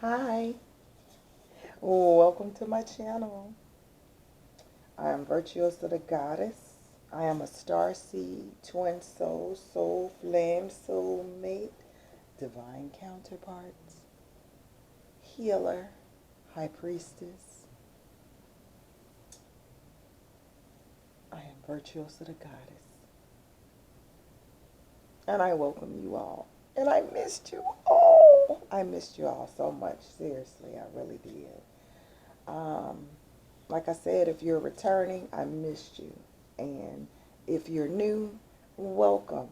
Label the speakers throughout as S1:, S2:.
S1: Hi, welcome to my channel. I am Virtuosa the Goddess. I am a star seed, twin soul, soul flame, soul mate, divine counterpart, healer, high priestess. I am Virtuosa the Goddess. And I welcome you all. And I missed you all. I missed you all so much. Seriously, I really did. Um, like I said, if you're returning, I missed you. And if you're new, welcome.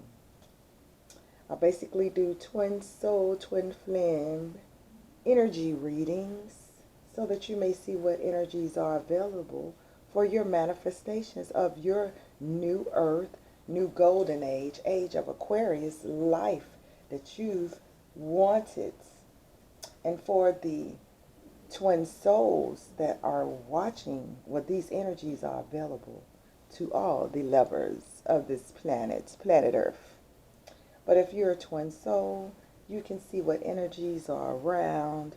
S1: I basically do twin soul, twin flame energy readings so that you may see what energies are available for your manifestations of your new earth, new golden age, age of Aquarius life that you've wanted. And for the twin souls that are watching, well, these energies are available to all the lovers of this planet Earth. But if you're a twin soul, you can see what energies are around.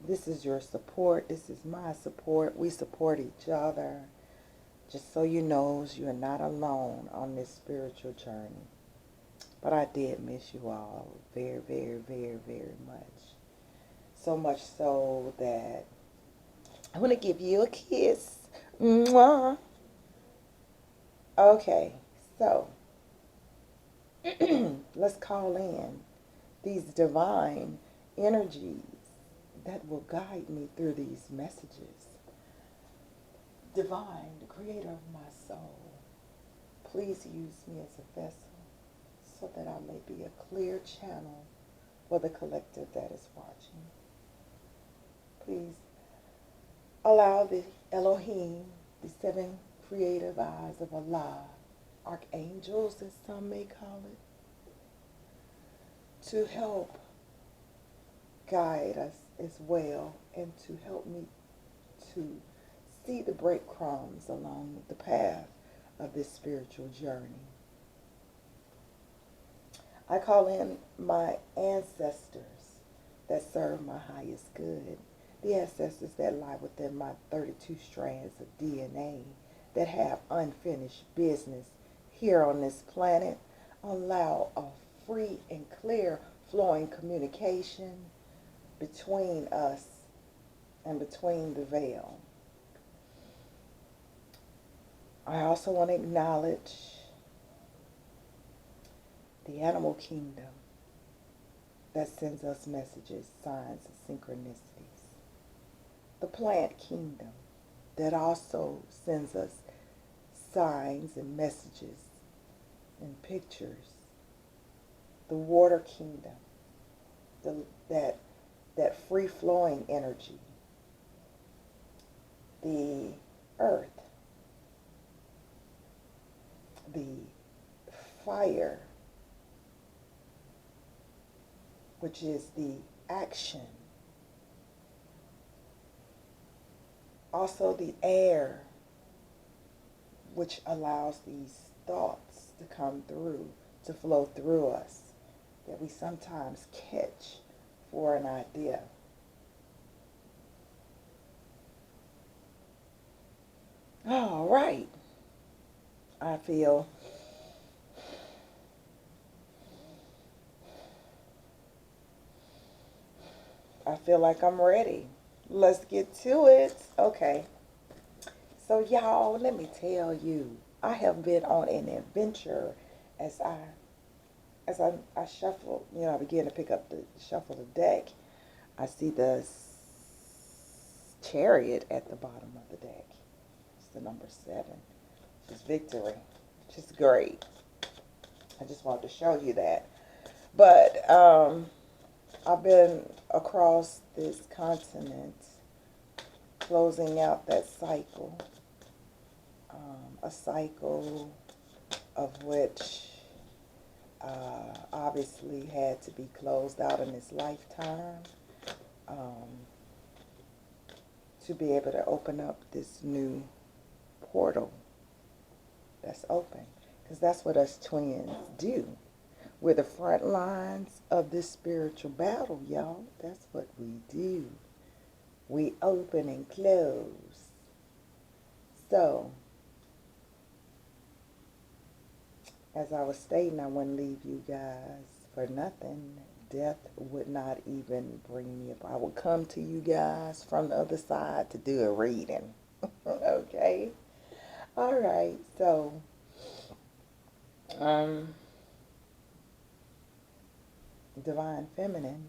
S1: This is your support. This is my support. We support each other. Just so you know, you're not alone on this spiritual journey. But I did miss you all very, very, very, very much. So much so that I want to give you a kiss. Mwah. Okay, so let's call in these divine energies that will guide me through these messages. Divine, the creator of my soul, please use me as a vessel so that I may be a clear channel for the collective that is watching. Please allow the Elohim, the seven creative eyes of Allah, archangels as some may call it, to help guide us as well and to help me to see the breadcrumbs along the path of this spiritual journey. I call in my ancestors that serve my highest good, the ancestors that lie within my 32 strands of DNA that have unfinished business here on this planet. Allow a free and clear flowing communication between us and between the veil. I also want to acknowledge the animal kingdom that sends us messages, signs, and synchronicities. The plant kingdom that also sends us signs and messages and pictures. The water kingdom, that free-flowing energy. The earth, the fire, which is the action. Also the air, which allows these thoughts to come through, to flow through us, that we sometimes catch for an idea. All right. I feel like I'm ready. Let's get to it. Okay. So y'all, let me tell you, I have been on an adventure as I shuffle, I begin to pick up the shuffle the deck. I see the chariot at the bottom of the deck. It's the number 7. It's victory. Which is great. I just wanted to show you that. But I've been across this continent closing out that cycle. A cycle of which obviously had to be closed out in this lifetime um, to be able to open up this new portal that's open. Because that's what us twins do. We're the front lines of this spiritual battle, y'all. That's what we do. We open and close. So, as I was stating, I wouldn't leave you guys for nothing. Death would not even bring me up. I would come to you guys from the other side to do a reading. Okay? All right. So, um, Divine Feminine,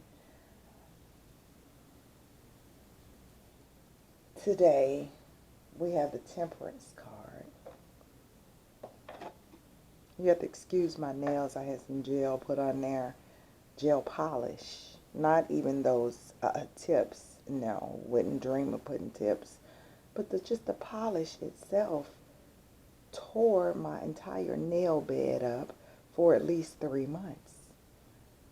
S1: today we have the Temperance card. You have to excuse my nails. I had some gel put on there. Gel polish. Not even those tips. No, wouldn't dream of putting tips. But just the polish itself tore my entire nail bed up for at least 3 months.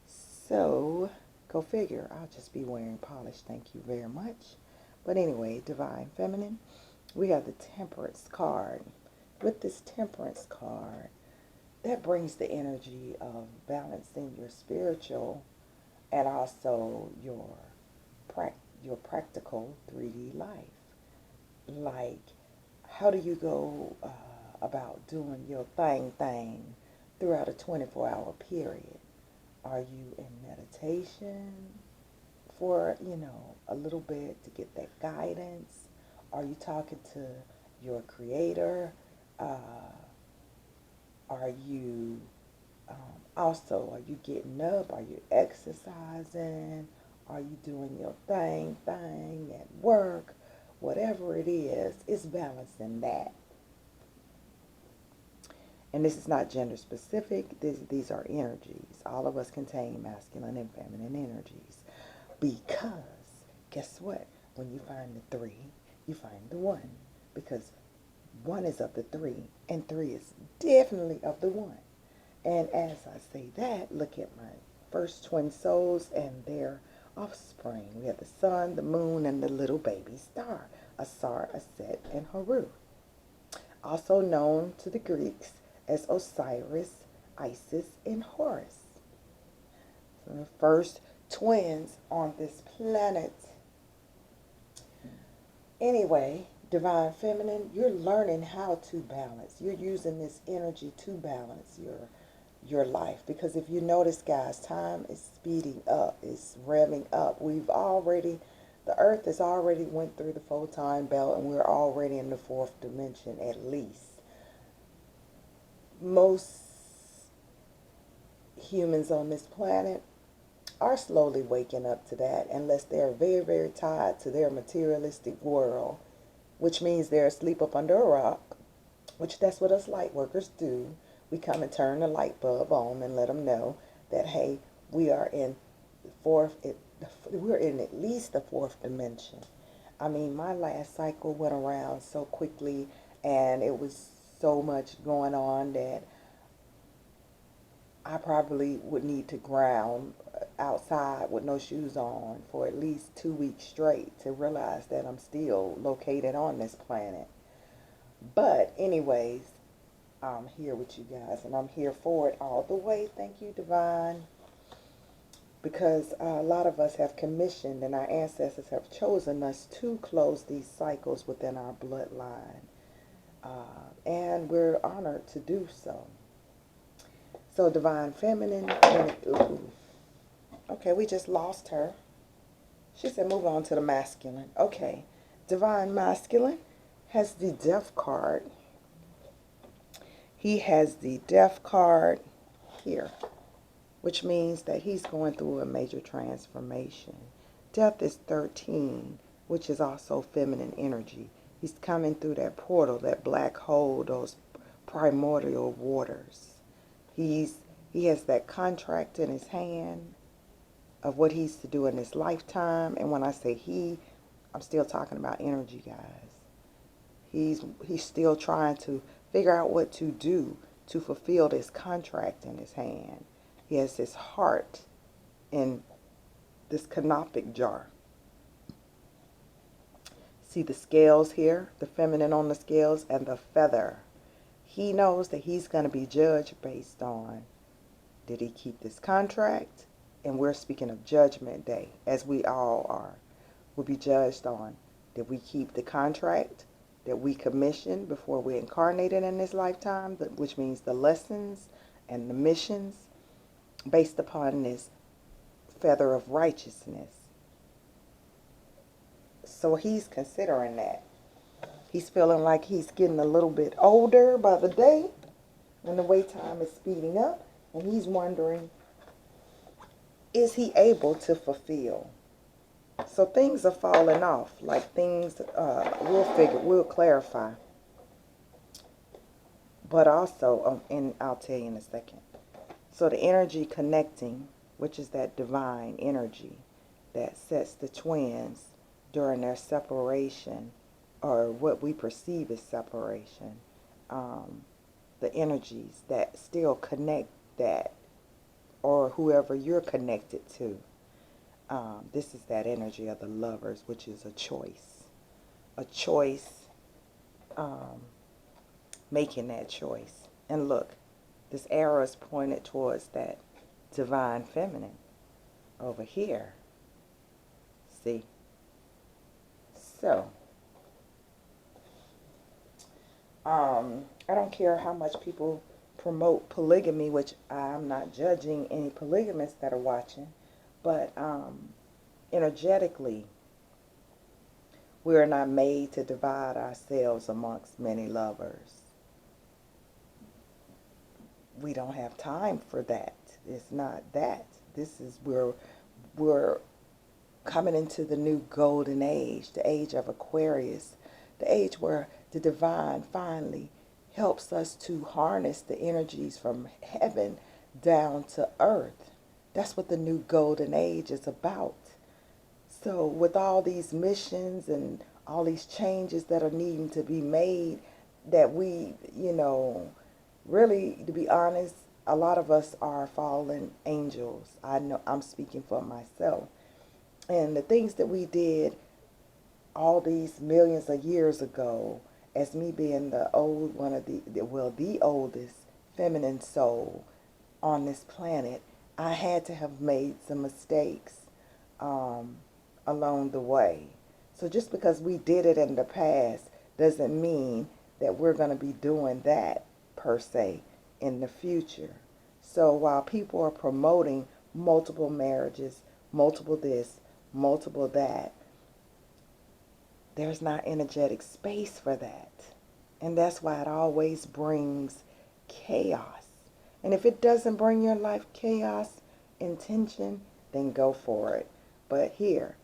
S1: So, go figure. I'll just be wearing polish. Thank you very much. But anyway, Divine Feminine, we have the Temperance card. With this Temperance card, that brings the energy of balancing your spiritual and also your practical 3D life. Like, how do you go about doing your thing throughout a 24-hour period? Are you in meditation for, a little bit to get that guidance? Are you talking to your creator? Are you are you getting up? Are you exercising? Are you doing your thing at work? Whatever it is, it's balancing that. And this is not gender specific. These are energies. All of us contain masculine and feminine energies. Because, guess what? When you find the 3, you find the 1. Because 1 is of the 3, and 3 is definitely of the 1. And as I say that, look at my first twin souls and their offspring. We have the sun, the moon, and the little baby star, Asar, Aset, and Haru. Also known to the Greeks as Osiris, Isis, and Horus. So the first twins on this planet. Anyway, Divine Feminine, you're learning how to balance. You're using this energy to balance your life. Because if you notice, guys, time is speeding up. It's revving up. The earth has already went through the full-time belt, and we're already in the 4th dimension at least. Most humans on this planet are slowly waking up to that, unless they're very, very tied to their materialistic world, which means they're asleep up under a rock, which that's what us light workers do. We come and turn the light bulb on and let them know that, hey, we're in at least the 4th dimension. I mean, my last cycle went around so quickly, and it was so much going on that I probably would need to ground outside with no shoes on for at least 2 weeks straight to realize that I'm still located on this planet. But anyways, I'm here with you guys, and I'm here for it all the way. Thank you, Divine. Because a lot of us have commissioned, and our ancestors have chosen us to close these cycles within our bloodline. And we're honored to do so. So, Divine Feminine. Okay, we just lost her. She said move on to the masculine. Okay. Divine Masculine has the Death card. He has the Death card here, which means that he's going through a major transformation. Death is 13, which is also feminine energy. He's coming through that portal, that black hole, those primordial waters. He has that contract in his hand of what he's to do in this lifetime. And when I say he, I'm still talking about energy, guys. He's still trying to figure out what to do to fulfill this contract in his hand. He has his heart in this canopic jar. See the scales here, the feminine on the scales, and the feather. He knows that he's going to be judged based on Did he keep this contract? And we're speaking of Judgment Day, as we all are. We'll be judged on, did we keep the contract that we commissioned before we incarnated in this lifetime, which means the lessons and the missions based upon this feather of righteousness. So he's considering that. He's feeling like he's getting a little bit older by the day, and the wait time is speeding up, and he's wondering, is he able to fulfill? So things are falling off, like things we'll clarify. But also, and I'll tell you in a second. So the energy connecting, which is that divine energy that sets the twins during their separation, or what we perceive as separation, the energies that still connect that, or whoever you're connected to. This is that energy of the lovers, which is a choice. A choice, making that choice. And look, this arrow is pointed towards that divine feminine over here. See? So, I don't care how much people promote polygamy, which I'm not judging any polygamists that are watching, but energetically, we are not made to divide ourselves amongst many lovers. We don't have time for that. It's not that. This is where we're coming into the new golden age, the age of Aquarius, the age where the divine finally helps us to harness the energies from heaven down to earth. That's what the new golden age is about. So with all these missions and all these changes that are needing to be made, that we, really, to be honest, a lot of us are fallen angels. I know I'm speaking for myself. And the things that we did all these millions of years ago, as me being the the oldest feminine soul on this planet, I had to have made some mistakes along the way. So just because we did it in the past doesn't mean that we're going to be doing that per se in the future. So while people are promoting multiple marriages, multiple this, multiple that, there's not energetic space for that. And that's why it always brings chaos. And if it doesn't bring your life chaos and tension, then go for it. But here,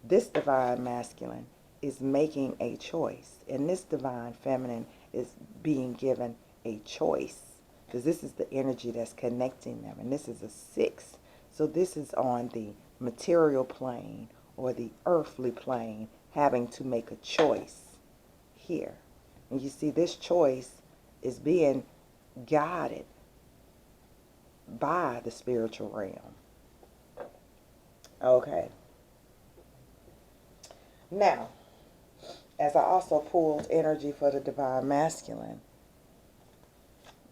S1: this divine masculine is making a choice. And this divine feminine is being given a choice. Because this is the energy that's connecting them. And this is a 6. So this is on the material plane or the earthly plane, having to make a choice here. And you see, this choice is being guided by the spiritual realm. Okay. Now, as I also pulled energy for the divine masculine,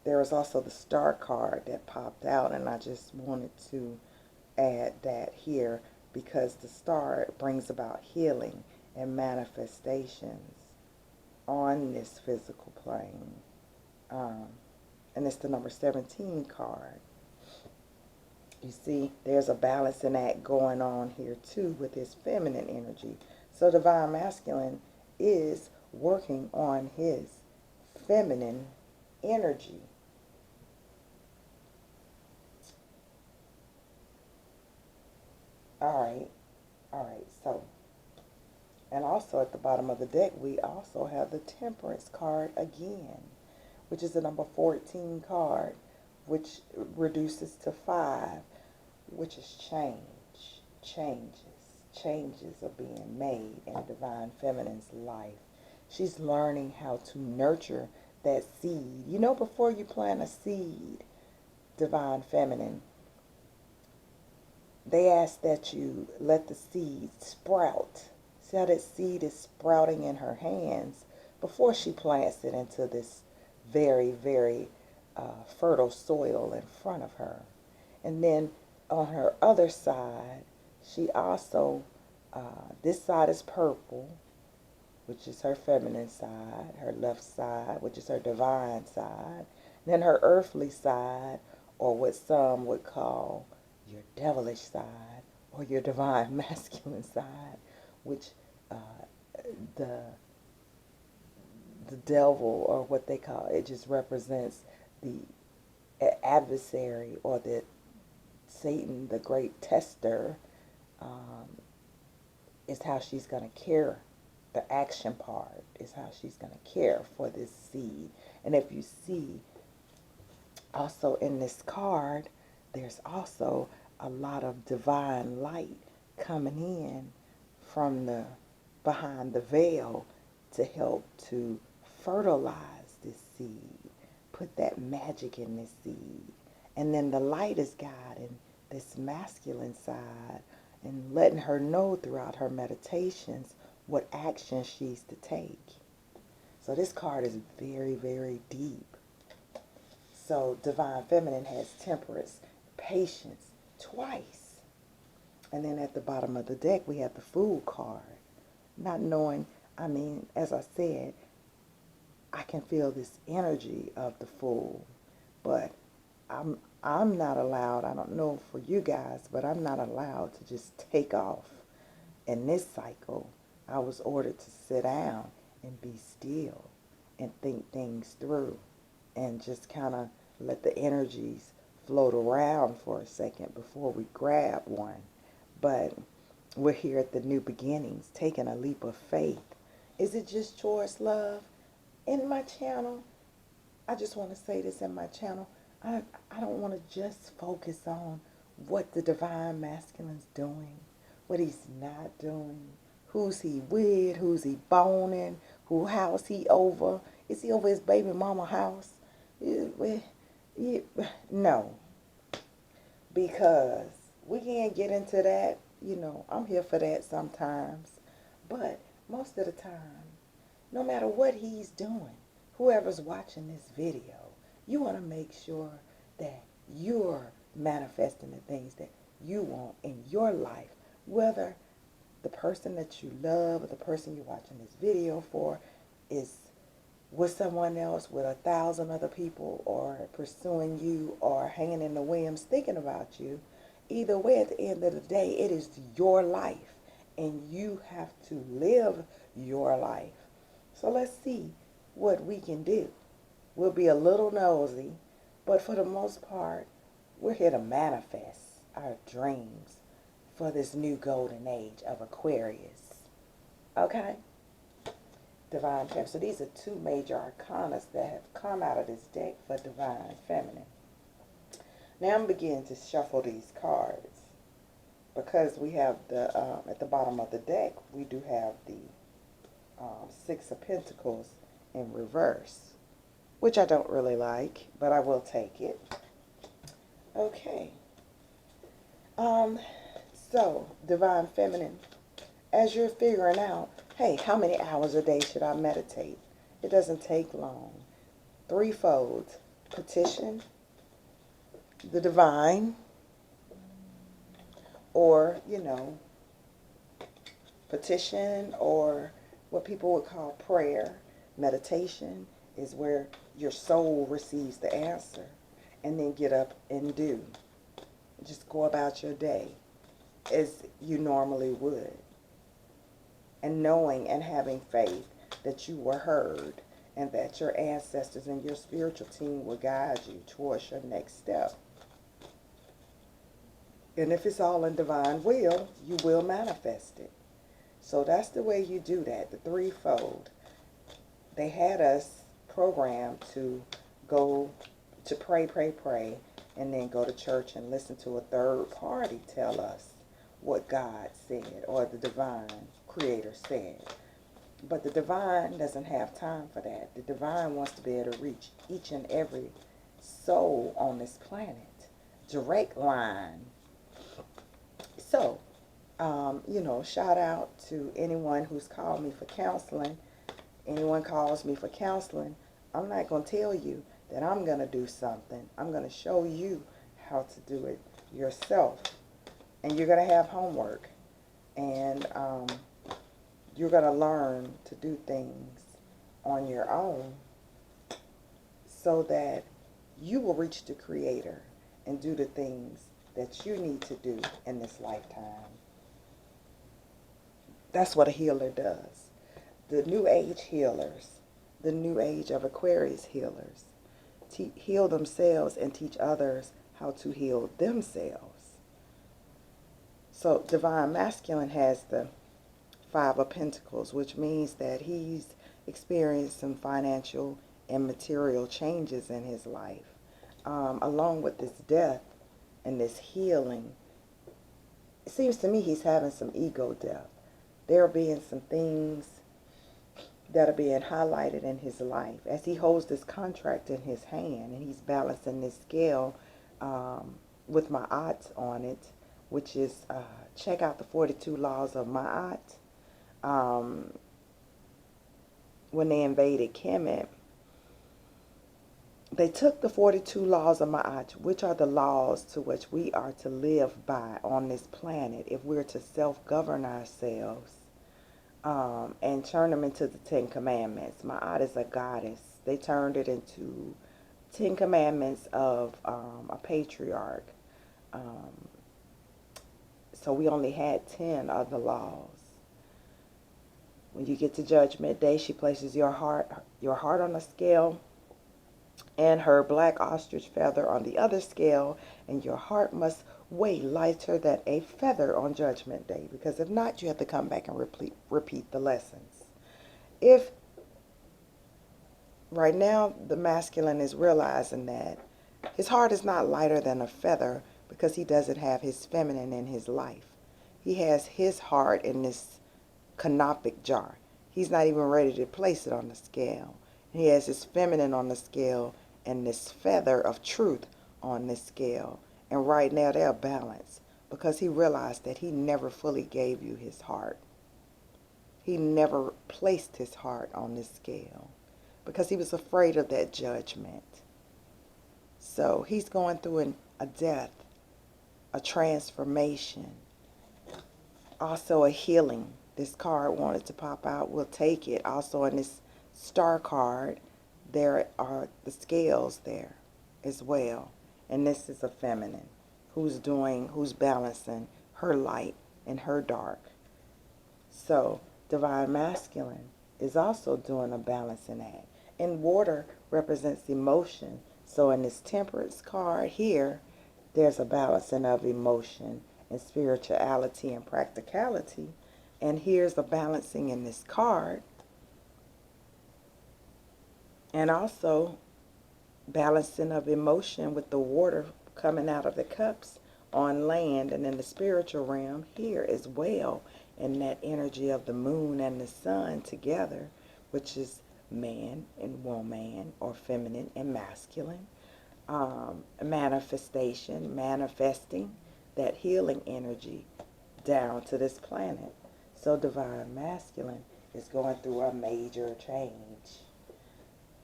S1: there was also the star card that popped out, and I just wanted to add that here because the star brings about healing and manifestations on this physical plane. And it's the number 17 card. You see, there's a balancing act going on here too with his feminine energy. So divine masculine is working on his feminine energy. All right, so, and also at the bottom of the deck, we also have the Temperance card again, which is the number 14 card, which reduces to 5, which is change, changes are being made in Divine Feminine's life. She's learning how to nurture that seed. You know, before you plant a seed, Divine Feminine, they ask that you let the seed sprout. See how that seed is sprouting in her hands before she plants it into this very, very fertile soil in front of her. And then on her other side, she also, this side is purple, which is her feminine side, her left side, which is her divine side. And then her earthly side, or what some would call your devilish side, or your divine masculine side, which uh, the the devil, or what they call it, just represents the adversary, or the Satan, the great tester. um, is how she's going to care. The action part is how she's going to care for this seed. And if you see also in this card, there's also a lot of divine light coming in from the behind the veil to help to fertilize this seed, put that magic in this seed. And then the light is guiding this masculine side and letting her know throughout her meditations what action she's to take. So this card is very, very deep. So divine feminine has temperance, patience, twice. And then at the bottom of the deck, we have the Fool card. Not knowing, I mean, as I said, I can feel this energy of the Fool, but I'm not allowed, I don't know for you guys, but I'm not allowed to just take off. In this cycle, I was ordered to sit down and be still and think things through and just kind of let the energies float around for a second before we grab one. But we're here at the new beginnings, taking a leap of faith. Is it just choice love? In my channel, I just want to say this in my channel. I don't want to just focus on what the divine masculine's doing, what he's not doing, who's he with, who's he boning, who house he over. Is he over his baby mama house? No, because we can't get into that. You know, I'm here for that sometimes. But most of the time, no matter what he's doing, whoever's watching this video, you want to make sure that you're manifesting the things that you want in your life, whether the person that you love or the person you're watching this video for is with someone else, with 1,000 other people, or pursuing you, or hanging in the whims thinking about you. Either way, at the end of the day, it is your life, and you have to live your life. So let's see what we can do. We'll be a little nosy, but for the most part, we're here to manifest our dreams for this new golden age of Aquarius. Okay? Divine Feminine. So these are two major arcanas that have come out of this deck for Divine Feminine. Now I'm beginning to shuffle these cards because we have the, at the bottom of the deck, we do have the Six of Pentacles in reverse, which I don't really like, but I will take it. Okay. So, Divine Feminine, as you're figuring out, hey, how many hours a day should I meditate? It doesn't take long. Threefold. Petition the divine, or, you know, petition, or what people would call prayer. Meditation is where your soul receives the answer, and then get up and do. Just go about your day as you normally would, and knowing and having faith that you were heard, and that your ancestors and your spiritual team will guide you towards your next step. And if it's all in divine will, you will manifest it. So that's the way you do that, the threefold. They had us programmed to go to pray, pray, pray, and then go to church and listen to a third party tell us what God said or the divine creator said. But the divine doesn't have time for that. The divine wants to be able to reach each and every soul on this planet. Direct line. So, you know, shout out to anyone who's called me for counseling. Anyone calls me for counseling, I'm not going to tell you that I'm going to do something. I'm going to show you how to do it yourself. And you're going to have homework. And you're going to learn to do things on your own so that you will reach the Creator and do the things that you need to do in this lifetime. That's what a healer does. The New Age healers, the New Age of Aquarius healers, heal themselves and teach others how to heal themselves. So Divine Masculine has the Five of Pentacles, which means that he's experienced some financial and material changes in his life. Along with this death and this healing, it seems to me he's having some ego death. There are being some things that are being highlighted in his life as he holds this contract in his hand and he's balancing this scale with Ma'at on it, which is check out the 42 laws of Ma'at. When they invaded Kemet, they took the 42 laws of Ma'at, which are the laws to which we are to live by on this planet if we're to self-govern ourselves, and turn them into the 10 Commandments. Ma'at is a goddess. They turned it into 10 Commandments of a patriarch. So we only had 10 of the laws. When you get to Judgment Day, she places your heart on a scale and her black ostrich feather on the other scale, and your heart must weigh lighter than a feather on Judgment Day, because if not, you have to come back and repeat the lessons. If right now the masculine is realizing that his heart is not lighter than a feather because he doesn't have his feminine in his life. He has his heart in this canopic jar. He's not even ready to place it on the scale. He has his feminine on the scale and this feather of truth on this scale. And right now they're balanced because he realized that he never fully gave you his heart. He never placed his heart on this scale because he was afraid of that judgment. So he's going through a death, a transformation, also a healing. This card wanted to pop out. We'll take it. Also in this star card, there are the scales there as well. And this is a feminine who's balancing her light and her dark. So Divine Masculine is also doing a balancing act. And water represents emotion. So in this Temperance card here, there's a balancing of emotion and spirituality and practicality. And here's a balancing in this card. And also balancing of emotion with the water coming out of the cups on land and in the spiritual realm here as well. And that energy of the moon and the sun together, which is man and woman, or feminine and masculine. Manifestation, manifesting that healing energy down to this planet. So Divine Masculine is going through a major change.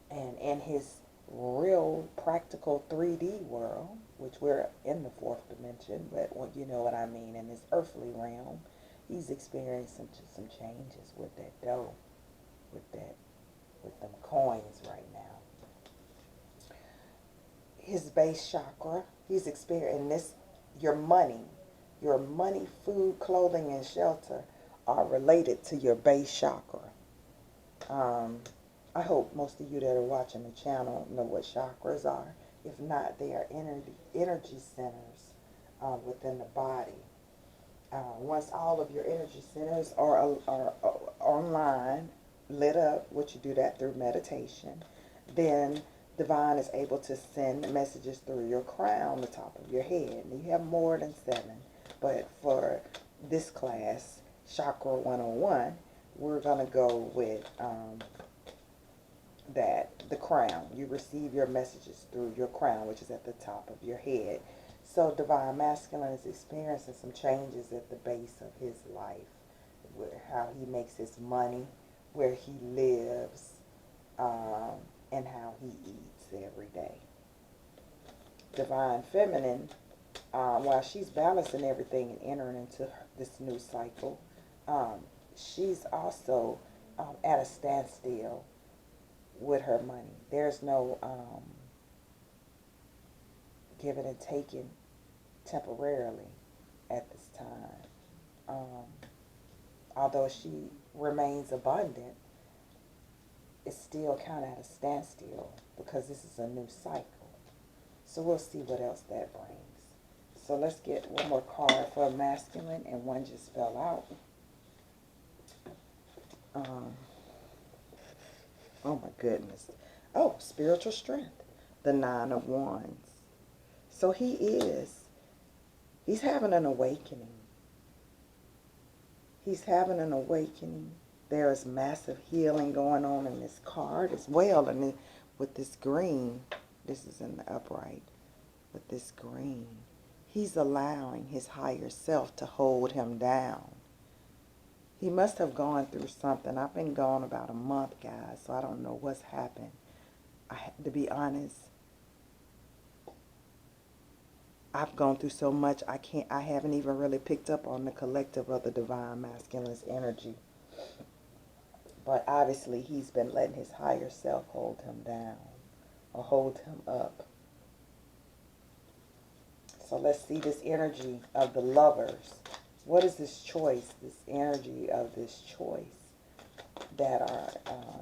S1: And in his real practical 3D world, which we're in the fourth dimension, but you know what I mean, in his earthly realm, he's experiencing some changes with that dough, with them coins right now. His base chakra, he's experiencing this, your money, food, clothing, and shelter are related to your base chakra. I hope most of you that are watching the channel know what chakras are. If not, they are energy centers within the body. Once all of your energy centers are online, lit up, which you do that through meditation, then Divine is able to send messages through your crown, the top of your head. And you have more than 7, but for this class, Chakra 101, we're going to go with the crown. You receive your messages through your crown, which is at the top of your head. So Divine Masculine is experiencing some changes at the base of his life, how he makes his money, where he lives, and how he eats every day. Divine Feminine while she's balancing everything and entering into this new cycle, um, she's also at a standstill with her money. There's no giving and taking temporarily at this time. Although she remains abundant, it's still kind of at a standstill because this is a new cycle. So we'll see what else that brings. So let's get one more card for a masculine, and one just fell out. Um, oh my goodness. Oh, spiritual strength. The Nine of Wands. So he's having an awakening. He's having an awakening. There is massive healing going on in this card as well. And with this green, this is in the upright, with this green, he's allowing his higher self to hold him down. He must have gone through something. I've been gone about a month, guys, so I don't know what's happened. To be honest, I've gone through so much, I haven't even really picked up on the collective of the divine masculine's energy. But obviously he's been letting his higher self hold him down or hold him up. So let's see this energy of the lovers. What is this choice, this energy of this choice that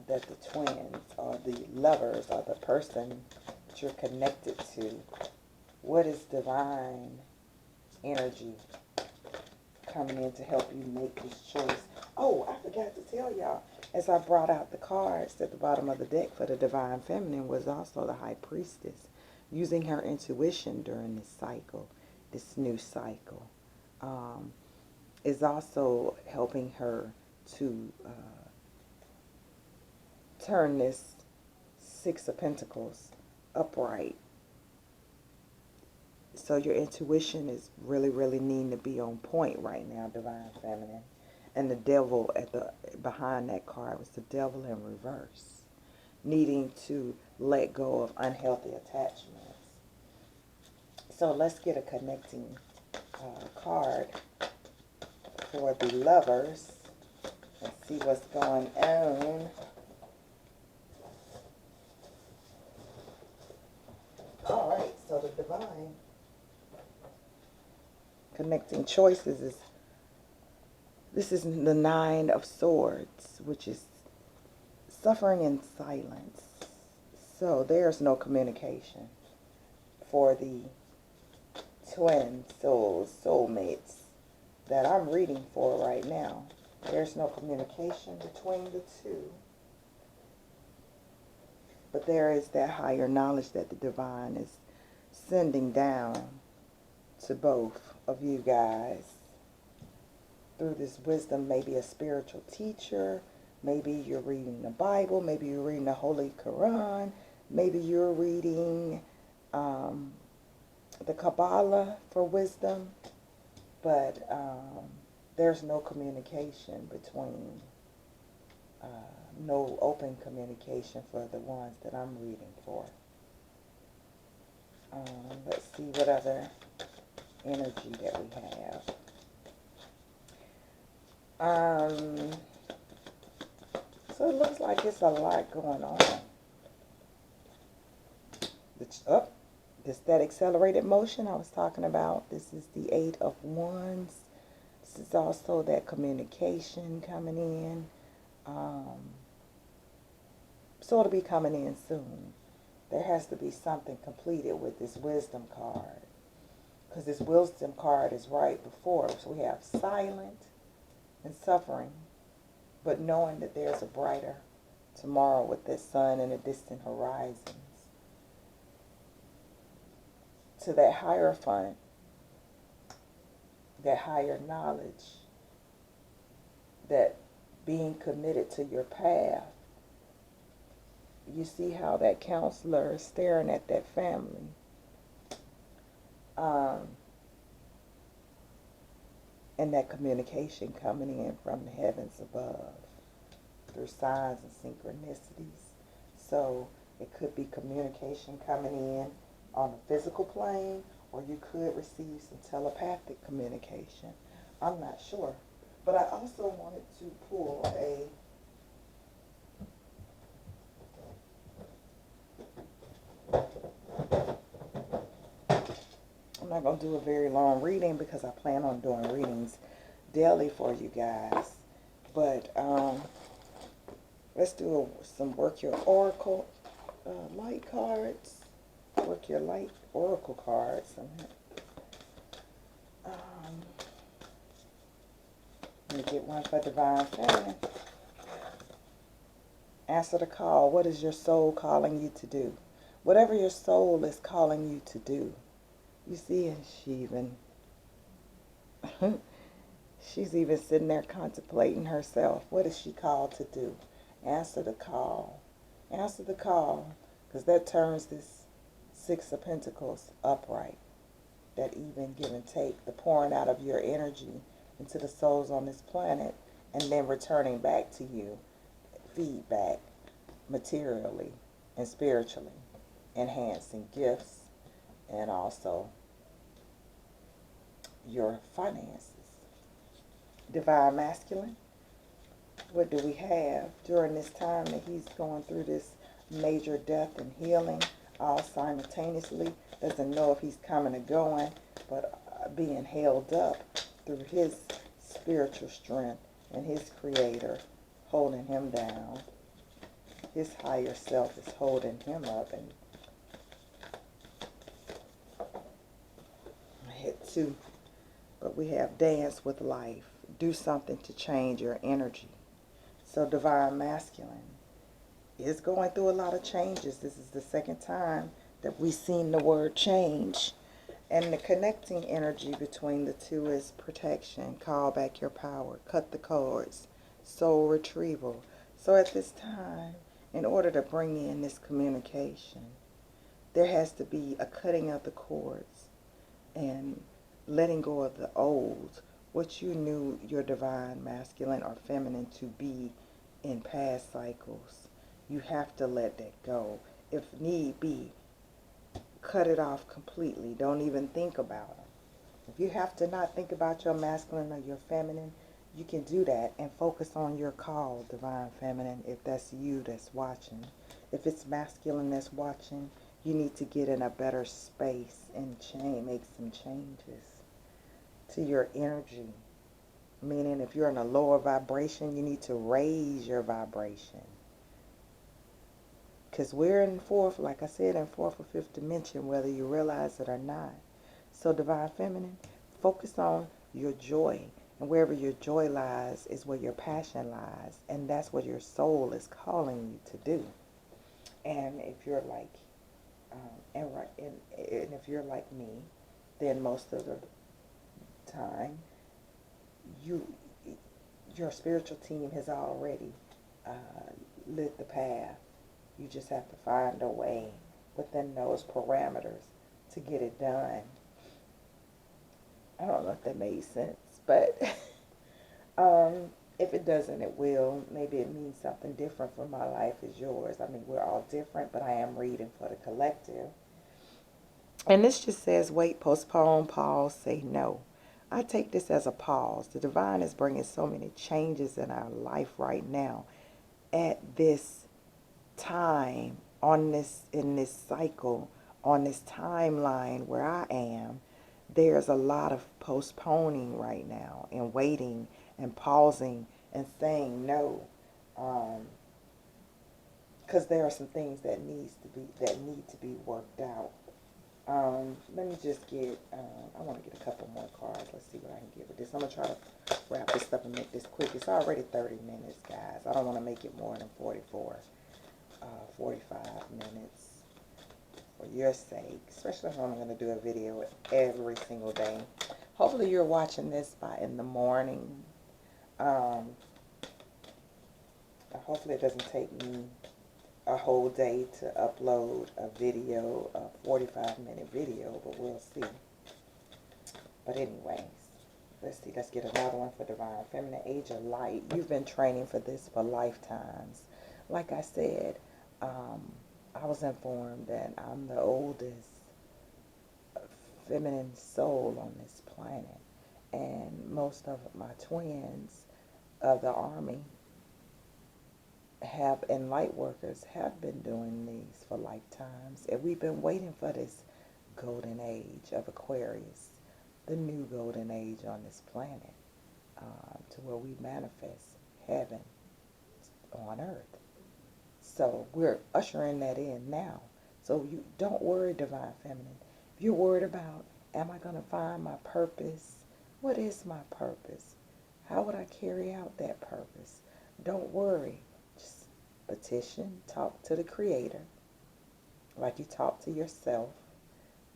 S1: the twins or the lovers or the person that you're connected to? What is divine energy coming in to help you make this choice? Oh, I forgot to tell y'all, as I brought out the cards at the bottom of the deck for the divine feminine was also the high priestess, using her intuition during this cycle, this new cycle, is also helping her to turn this Six of Pentacles upright. So your intuition is really, really needing to be on point right now, divine feminine. And the devil behind that card was the devil in reverse, needing to let go of unhealthy attachments. So let's get a connecting card for the lovers and see what's going on. All right, so the divine connecting choices is, this is the Nine of Swords, which is suffering in silence. So there's no communication for the twin souls, soulmates that I'm reading for right now. There's no communication between the two. But there is that higher knowledge that the divine is sending down to both of you guys through this wisdom. Maybe a spiritual teacher, maybe you're reading the Bible, maybe you're reading the Holy Quran, maybe you're reading the Kabbalah for wisdom, but there's no communication between, no open communication for the ones that I'm reading for. Let's see what other energy that we have. So it looks like it's a lot going on. This that accelerated motion I was talking about. This is the Eight of Wands. This is also that communication coming in. So it'll be coming in soon. There has to be something completed with this wisdom card, because this wisdom card is right before. So we have silent and suffering, but knowing that there's a brighter tomorrow with this sun and the distant horizons. To that Hierophant, that higher knowledge, that being committed to your path. You see how that counselor is staring at that family. And that communication coming in from the heavens above through signs and synchronicities. So it could be communication coming in on a physical plane, or you could receive some telepathic communication. I'm not sure. But I also wanted to pull I'm not going to do a very long reading because I plan on doing readings daily for you guys. But let's do some work your oracle light cards. Work your light oracle cards. Let me get one for Divine Feminine. Answer the call. What is your soul calling you to do? Whatever your soul is calling you to do. You see, she's even sitting there contemplating herself. What is she called to do? Answer the call. Answer the call, because that turns this Six of Pentacles upright. That even give and take, the pouring out of your energy into the souls on this planet, and then returning back to you, feedback materially and spiritually, enhancing gifts, and also your finances. Divine Masculine, what do we have during this time that he's going through this major death and healing all simultaneously? Doesn't know if he's coming or going, but being held up through his spiritual strength and his creator holding him down. His higher self is holding him up. And I hit 2. But we have dance with life. Do something to change your energy. So Divine Masculine is going through a lot of changes. This is the second time that we've seen the word change. And the connecting energy between the two is protection, call back your power, cut the cords, soul retrieval. So at this time, in order to bring in this communication, there has to be a cutting of the cords and letting go of the old, what you knew your divine masculine or feminine to be in past cycles. You have to let that go. If need be, cut it off completely. Don't even think about them. If you have to not think about your masculine or your feminine, you can do that and focus on your call, divine feminine, if that's you that's watching. If it's masculine that's watching, you need to get in a better space and make some changes to your energy. Meaning if you're in a lower vibration, you need to raise your vibration. Because we're in fourth, like I said, in fourth or fifth dimension, whether you realize it or not. So divine feminine, focus on your joy. And wherever your joy lies is where your passion lies. And that's what your soul is calling you to do. And if you're like, and if you're like me, then most of the time, your spiritual team has already lit the path. You just have to find a way within those parameters to get it done. I don't know if that made sense, but if it doesn't, it will. Maybe it means something different for my life as yours. I mean, we're all different, but I am reading for the collective. And this just says, wait, postpone, pause, say no. I take this as a pause. The divine is bringing so many changes in our life right now at this time, in this cycle, on this timeline where I am. There's a lot of postponing right now and waiting and pausing and saying no, because there are some things that need to be worked out. Let me just get, I want to get a couple more cards. Let's see what I can get with this. I'm going to try to wrap this up and make this quick. It's already 30 minutes, guys. I don't want to make it more than 45 minutes for your sake, especially if I'm going to do a video every single day. Hopefully you're watching this in the morning. Hopefully it doesn't take me a whole day to upload a video, a 45-minute video, but we'll see. But anyways, let's see. Let's get another one for Divine Feminine. Age of Light. You've been training for this for lifetimes. Like I said, I was informed that I'm the oldest feminine soul on this planet. And most of my twins of the Army have, and light workers have been doing these for lifetimes. And we've been waiting for this golden age of Aquarius, the new golden age on this planet, to where we manifest heaven on earth. So we're ushering that in now. So you don't worry, divine feminine. If you're worried about, am I going to find my purpose? What is my purpose? How would I carry out that purpose? Don't worry. Just petition, talk to the Creator like you talk to yourself.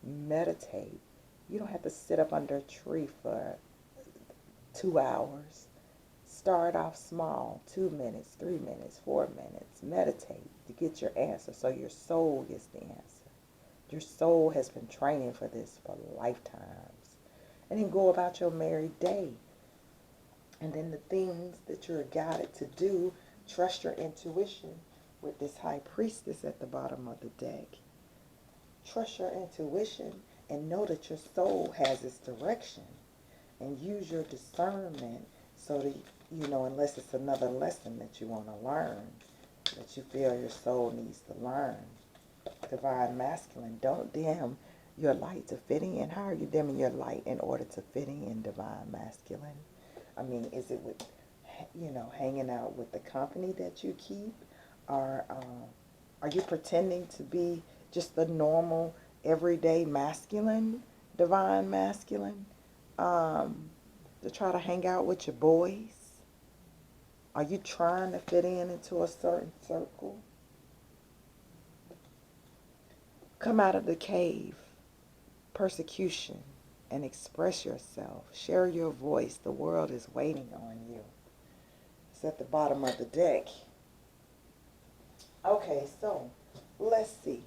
S1: Meditate. You don't have to sit up under a tree for 2 hours. Start off small, 2 minutes, 3 minutes, 4 minutes. Meditate to get your answer so your soul gets the answer. Your soul has been training for this for lifetimes. And then go about your merry day. And then the things that you're guided to do, trust your intuition with this high priestess at the bottom of the deck. Trust your intuition and know that your soul has its direction. And use your discernment so that, unless it's another lesson that you want to learn, that you feel your soul needs to learn. Divine masculine, don't dim your light to fit in. How are you dimming your light in order to fit in, divine masculine? I mean, is it with, hanging out with the company that you keep? Or are you pretending to be just the normal, everyday masculine, divine masculine? To try to hang out with your boys? Are you trying to fit into a certain circle? Come out of the cave, persecution, and express yourself. Share your voice. The world is waiting on you. It's at the bottom of the deck. Okay, so let's see.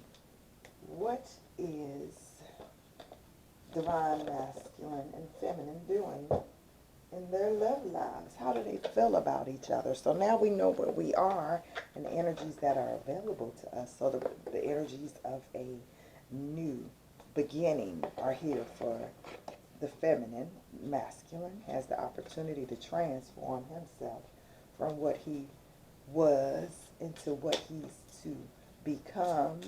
S1: What is divine masculine and feminine doing in their love lives? How do they feel about each other? So now we know where we are and the energies that are available to us. So the energies of a new beginning are here for the feminine. Masculine has the opportunity to transform himself from what he was into what he's to become.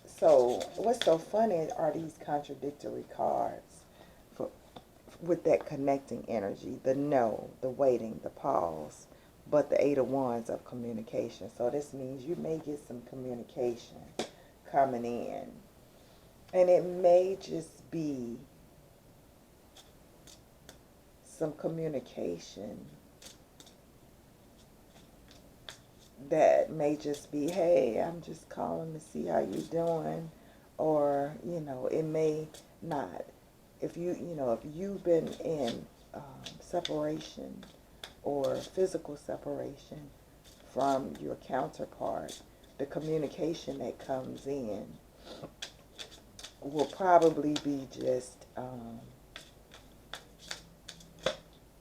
S1: So what's so funny are these contradictory cards with that connecting energy, the no, the waiting, the pause, but the 8 of Wands of communication. So this means you may get some communication coming in. And it may just be some communication that may just be, hey, I'm just calling to see how you're doing. Or, it may not. If you've been in separation or physical separation from your counterpart, the communication that comes in will probably be just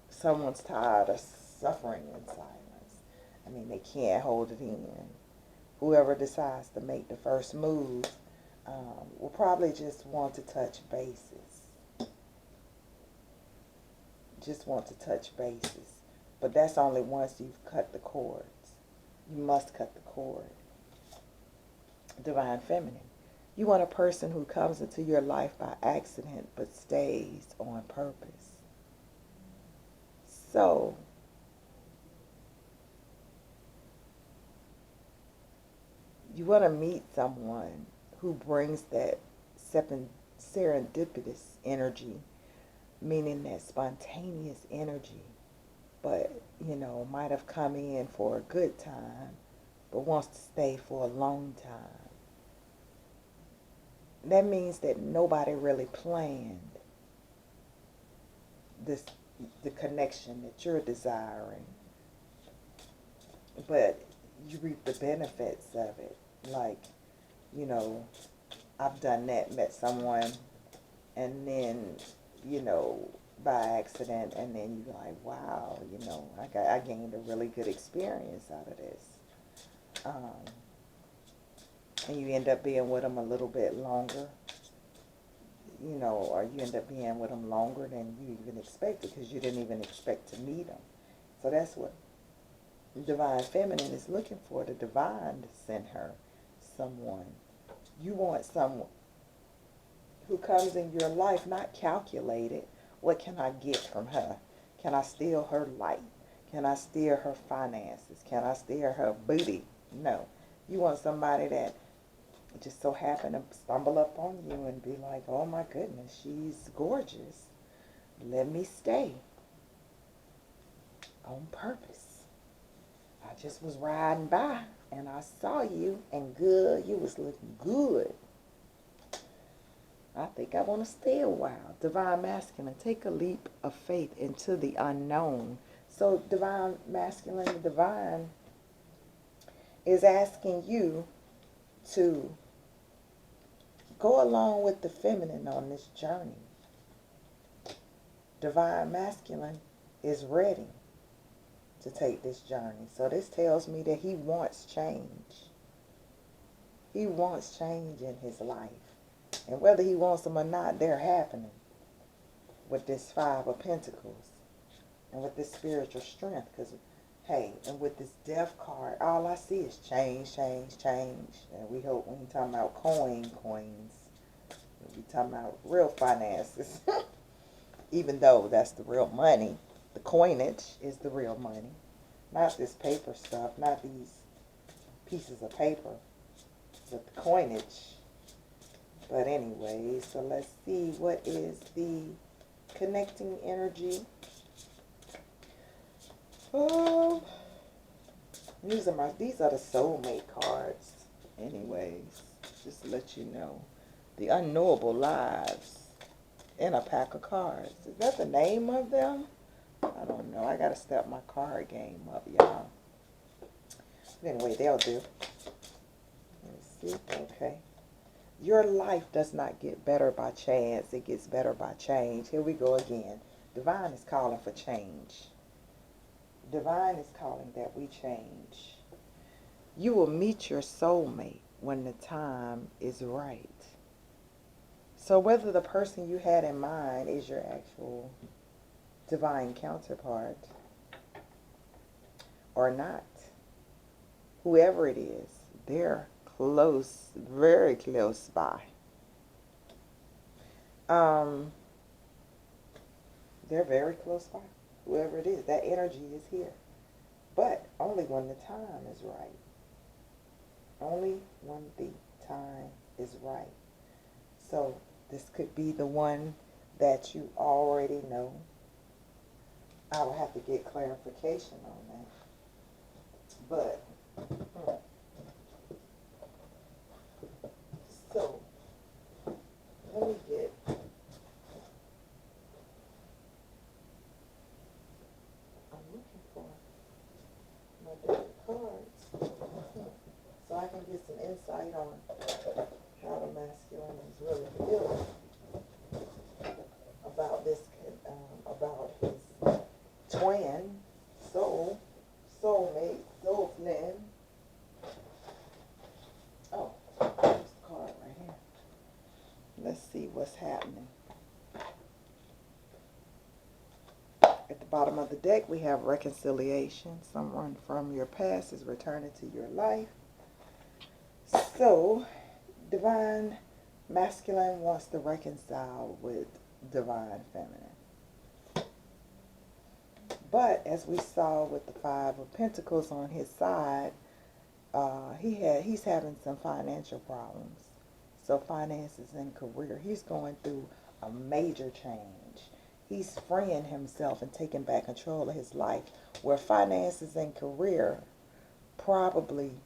S1: someone's tired of suffering in silence. I mean, they can't hold it in. Whoever decides to make the first move will probably just want to touch bases. Just want to touch bases. But that's only once you've cut the cords. You must cut the cord. Divine feminine. You want a person who comes into your life by accident but stays on purpose. So, you want to meet someone who brings that serendipitous energy, meaning that spontaneous energy, but, might have come in for a good time, but wants to stay for a long time. That means that nobody really planned the connection that you're desiring, but you reap the benefits of it. Like, I've done that, met someone, and then, by accident, and then you're like, wow, I gained a really good experience out of this. And you end up being with them a little bit longer. or you end up being with them longer than you even expected because you didn't even expect to meet them. So that's what divine feminine is looking for, the divine to send her someone. You want someone who comes in your life not calculated. What can I get from her? Can I steal her light? Can I steal her finances? Can I steal her booty? No. You want somebody that just so happen to stumble up on you and be like, oh my goodness, she's gorgeous. Let me stay on purpose. I just was riding by and I saw you and good, you was looking good. I think I want to stay a while. Divine masculine, take a leap of faith into the unknown. So divine masculine, the divine is asking you to go along with the feminine on this journey. Divine masculine is ready to take this journey. So this tells me that he wants change. He wants change in his life. And whether he wants them or not, they're happening with this Five of Pentacles and with this spiritual strength. Because, hey, and with this Death card, all I see is change, change, change. And we hope when we're talking about coins, we're talking about real finances. Even though that's the real money, the coinage is the real money. Not this paper stuff, not these pieces of paper, but the coinage. But anyway, so let's see what is the connecting energy. Oh, these are the soulmate cards. Anyways, just to let you know, the unknowable lives in a pack of cards. Is that the name of them? I don't know. I gotta step my card game up, y'all. Anyway, they'll do. Let's see. Okay. Your life does not get better by chance. It gets better by change. Here we go again. Divine is calling for change. Divine is calling that we change. You will meet your soulmate when the time is right. So whether the person you had in mind is your actual divine counterpart or not, whoever it is, they're close, very close by. They're very close by. Whoever it is, that energy is here. But only when the time is right. Only when the time is right. So this could be the one that you already know. I will have to get clarification on that. But so let me get I'm looking for my deck of cards so I can get some insight on how the masculine is really feeling about this, about his twin, soulmate, soul flame. Oh, there's the card right here. Let's see what's happening. At the bottom of the deck, we have reconciliation. Someone from your past is returning to your life. So, divine masculine wants to reconcile with divine feminine. But as we saw with the Five of Pentacles on his side, he's having some financial problems. So finances and career, he's going through a major change. He's freeing himself and taking back control of his life. Where finances and career, probably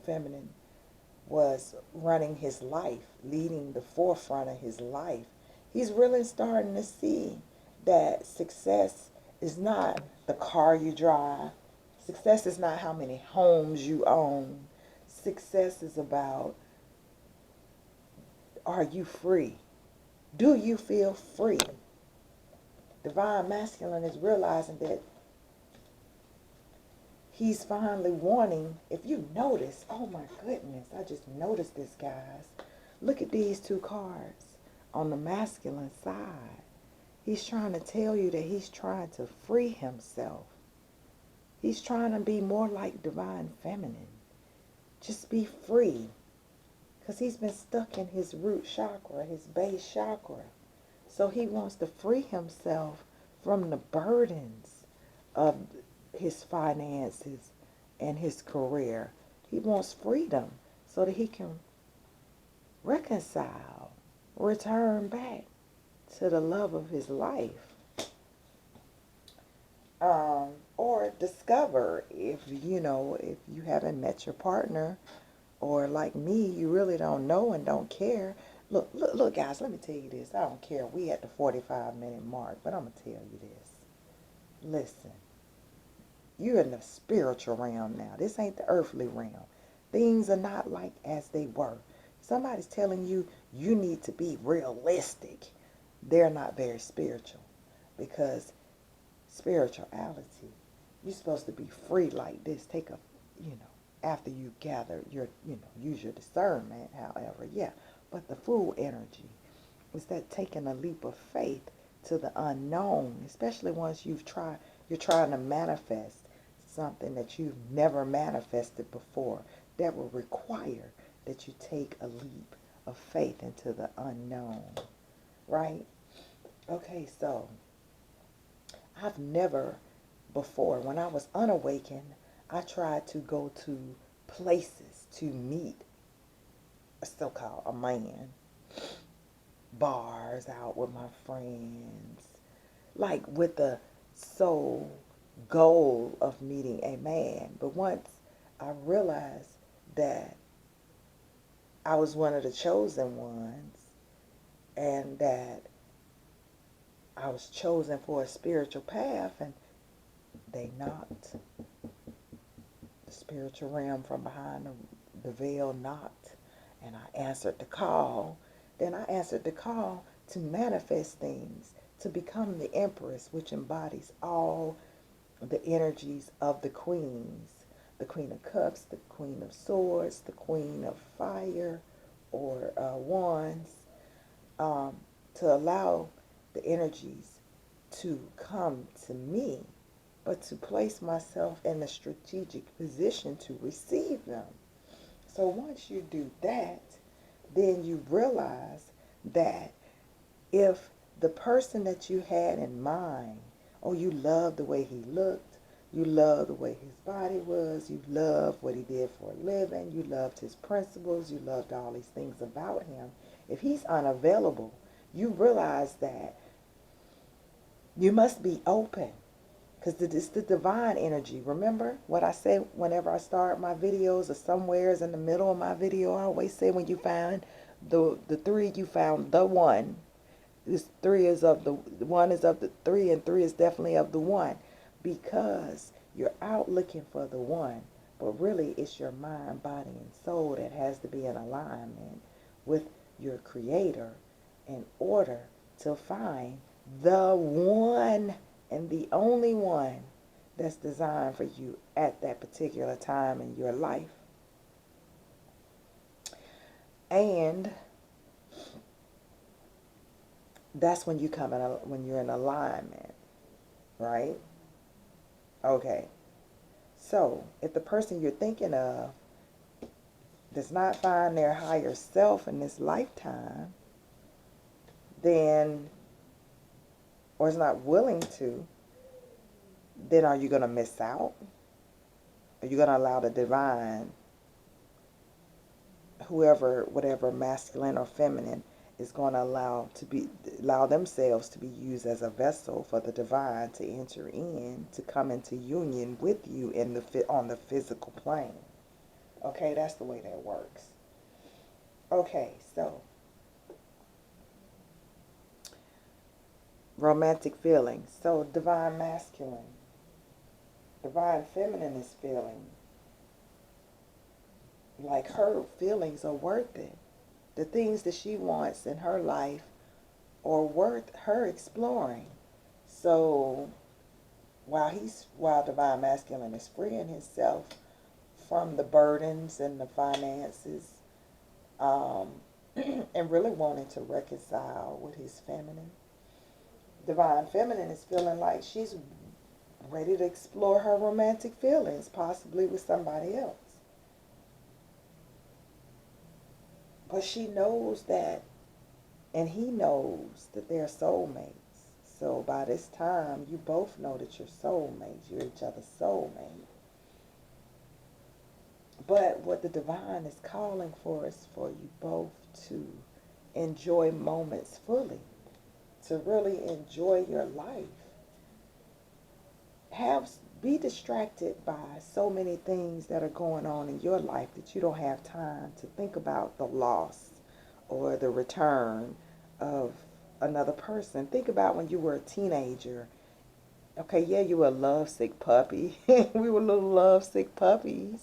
S1: feminine was running his life, leading the forefront of his life. He's really starting to see that success is not the car you drive. Success is not how many homes you own. Success is about, are you free? Do you feel free? Divine masculine is realizing that he's finally wanting, if you notice, oh my goodness, I just noticed this, guys. Look at these two cards on the masculine side. He's trying to tell you that he's trying to free himself. He's trying to be more like divine feminine. Just be free. Because he's been stuck in his root chakra, his base chakra. So he wants to free himself from the burdens of his finances and his career. He wants freedom so that he can reconcile, return back to the love of his life. Or discover if you haven't met your partner, or like me, you really don't know and don't care. Look, guys, let me tell you this. I don't care. We at the 45-minute mark, but I'm going to tell you this. Listen, you're in the spiritual realm now. This ain't the earthly realm. Things are not like as they were. Somebody's telling you you need to be realistic. They're not very spiritual, because spirituality, you're supposed to be free like this. Take a, after you gather your, use your discernment, however, yeah. But the full energy is that taking a leap of faith to the unknown, especially once you're trying to manifest something that you've never manifested before. That will require that you take a leap of faith into the unknown, right? Okay, so I've never before, when I was unawakened, I tried to go to places to meet a so-called a man, bars out with my friends, like with the sole goal of meeting a man. But once I realized that I was one of the chosen ones, and that I was chosen for a spiritual path, and they knocked. The spiritual realm from behind the veil knocked, and I answered the call. Then I answered the call to manifest things, to become the Empress, which embodies all the energies of the queens. The Queen of Cups, the Queen of Swords, the Queen of Fire, or Wands, to allow the energies to come to me, but to place myself in a strategic position to receive them. So once you do that, then you realize that if the person that you had in mind, oh, you loved the way he looked, you loved the way his body was, you loved what he did for a living, you loved his principles, you loved all these things about him. If he's unavailable, you realize that you must be open, because it's the divine energy. Remember what I say whenever I start my videos, or somewheres in the middle of my video, I always say when you find the three, you found the one. This three is of the one is of the three, and three is definitely of the one, because you're out looking for the one, but really it's your mind, body, and soul that has to be in alignment with your creator in order to find the one and the only one that's designed for you at that particular time in your life. And that's when you come in, when you're in alignment, right? Okay. So if the person you're thinking of does not find their higher self in this lifetime, then, or is not willing to, then are you going to miss out? Are you going to allow the divine, whoever, whatever, masculine or feminine, is going to allow themselves to be used as a vessel for the divine to enter in, to come into union with you on the physical plane? Okay, that's the way that works. Okay, so romantic feelings. So divine masculine, divine feminine is feeling like her feelings are worth it. The things that she wants in her life are worth her exploring. So while divine masculine is freeing himself from the burdens and the finances, and really wanting to reconcile with his feminine. Divine feminine is feeling like she's ready to explore her romantic feelings, possibly with somebody else. But she knows that, and he knows that they're soulmates. So by this time, you both know that you're soulmates. You're each other's soulmate. But what the divine is calling for is for you both to enjoy moments fully, to really enjoy your life. Have Be distracted by so many things that are going on in your life that you don't have time to think about the loss or the return of another person. Think about when you were a teenager. Okay, yeah, you were a lovesick puppy. We were little lovesick puppies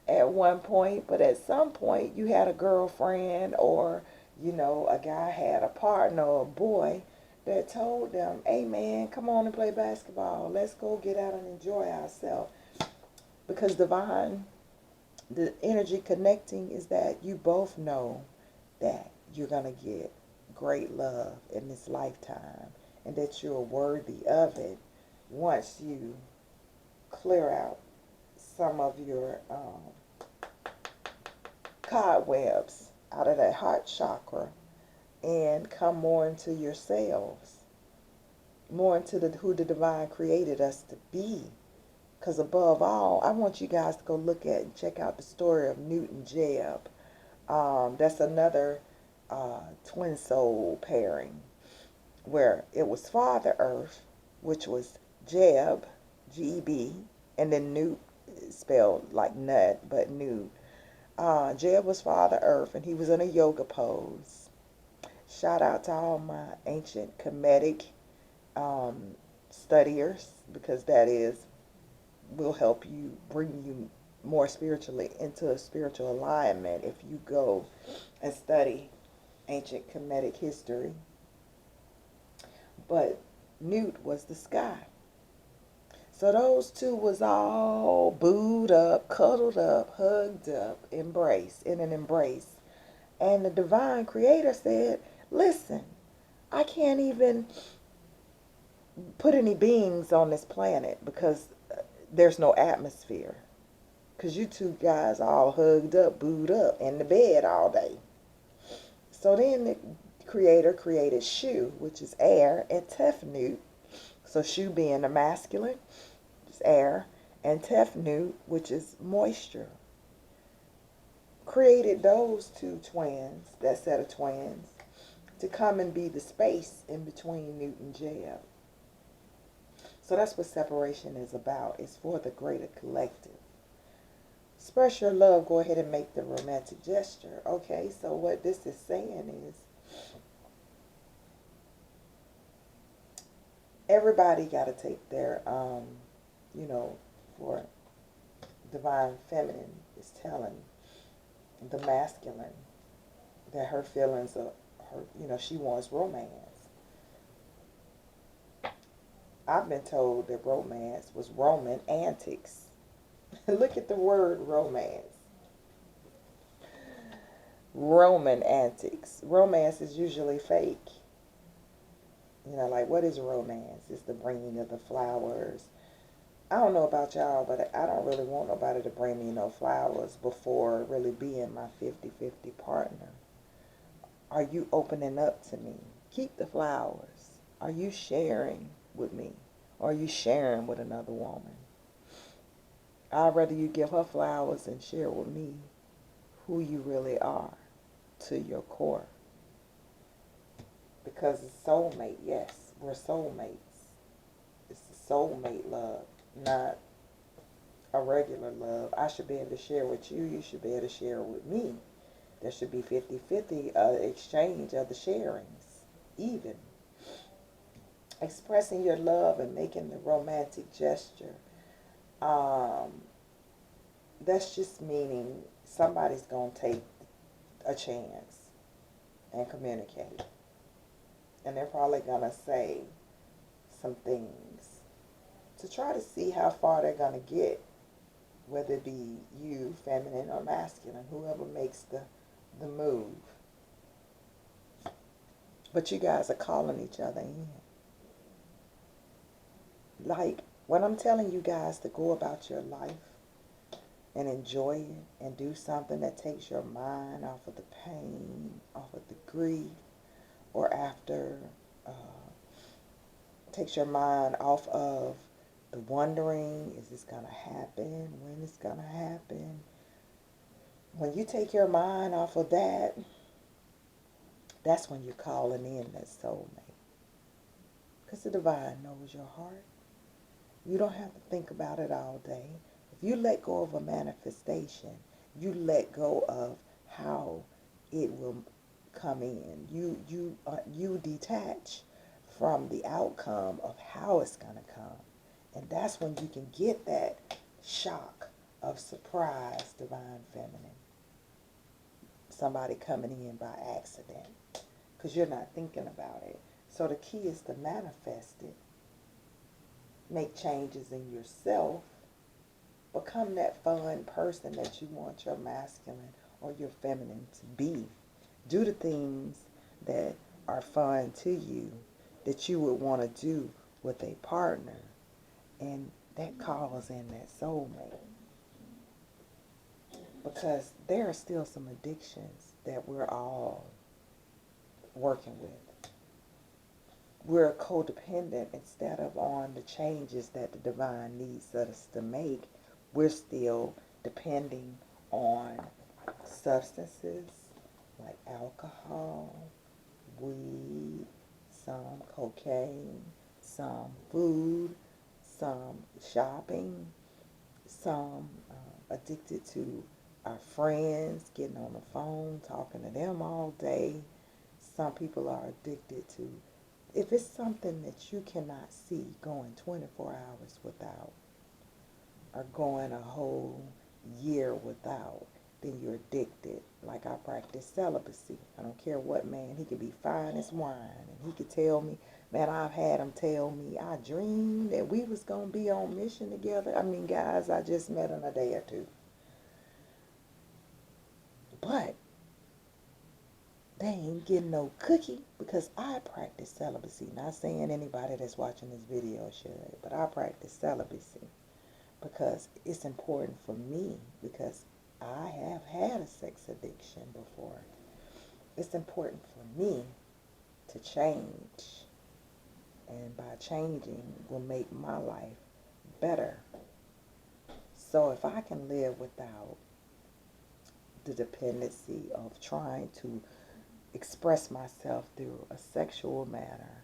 S1: at one point, but at some point you had a girlfriend, or a guy had a partner or a boy that told them, hey man, come on and play basketball, let's go get out and enjoy ourselves. Because divine, the energy connecting is that you both know that you're going to get great love in this lifetime, and that you're worthy of it once you clear out some of your cobwebs out of that heart chakra and come more into yourselves, more into who the divine created us to be. Because above all, I want you guys to go look at and check out the story of Newt and Jeb. That's another twin soul pairing where it was Father Earth, which was Jeb, G-E-B, and then Newt, spelled like nut, but Newt. Jeb was Father Earth, and he was in a yoga pose. Shout out to all my ancient Kemetic studiers, because that will help you, bring you more spiritually into a spiritual alignment if you go and study ancient Kemetic history. But Newt was the sky. So those two was all booed up, cuddled up, hugged up, embraced, in an embrace. And the divine creator said, listen, I can't even put any beings on this planet because there's no atmosphere. Because you two guys all hugged up, booed up, in the bed all day. So then the creator created Shu, which is air, and Tefnut. So Shu being the masculine, is air, and Tefnut, which is moisture. Created those two twins, that set of twins, to come and be the space in between Newt and Jeb. So that's what separation is about. It's for the greater collective. Express your love. Go ahead and make the romantic gesture. Okay, so what this is saying is everybody got to take their, for divine feminine is telling the masculine that her feelings are, she wants romance. I've been told that romance was Roman antics. Look at the word romance. Roman antics. Romance is usually fake. Like, what is romance? It's the bringing of the flowers. I don't know about y'all, but I don't really want nobody to bring me no flowers before really being my 50-50 partner. Are you opening up to me? Keep the flowers. Are you sharing with me? Or are you sharing with another woman? I'd rather you give her flowers and share with me who you really are to your core. Because it's soulmate, yes, we're soulmates. It's a soulmate love, not a regular love. I should be able to share with you. You should be able to share with me. There should be 50-50 exchange of the sharings, even. Expressing your love and making the romantic gesture. That's just meaning somebody's going to take a chance and communicate. And they're probably going to say some things to try to see how far they're going to get, whether it be you, feminine or masculine, whoever makes the move. But you guys are calling each other in. Like, when I'm telling you guys to go about your life and enjoy it and do something that takes your mind off of the pain, off of the grief, or after, uh, takes your mind off of the wondering, is this going to happen? When is it going to happen? When you take your mind off of that, that's when you're calling in that soulmate. Because the divine knows your heart. You don't have to think about it all day. If you let go of a manifestation, you let go of how it will come in. You detach from the outcome of how it's going to come. And that's when you can get that shock of surprise, divine feminine. Somebody coming in by accident because you're not thinking about it. So the key is to manifest it, make changes in yourself, become that fun person that you want your masculine or your feminine to be. Do the things that are fun to you that you would want to do with a partner. And that calls in that soulmate. Because there are still some addictions that we're all working with. We're codependent instead of on the changes that the divine needs us to make. We're still depending on substances like alcohol, weed, some cocaine, some food, some shopping, some addicted to our friends, getting on the phone, talking to them all day. Some people are addicted to, if it's something that you cannot see going 24 hours without, or going a whole year without, then you're addicted. Like, I practice celibacy. I don't care what man. He could be fine as wine. And he could tell me, man, I've had him tell me, I dreamed that we was going to be on mission together. I mean, guys, I just met in a day or two. But they ain't getting no cookie because I practice celibacy. Not saying anybody that's watching this video should, but I practice celibacy because it's important for me, because I have had a sex addiction before. It's important for me to change, and by changing will make my life better. So if I can live without the dependency of trying to express myself through a sexual manner,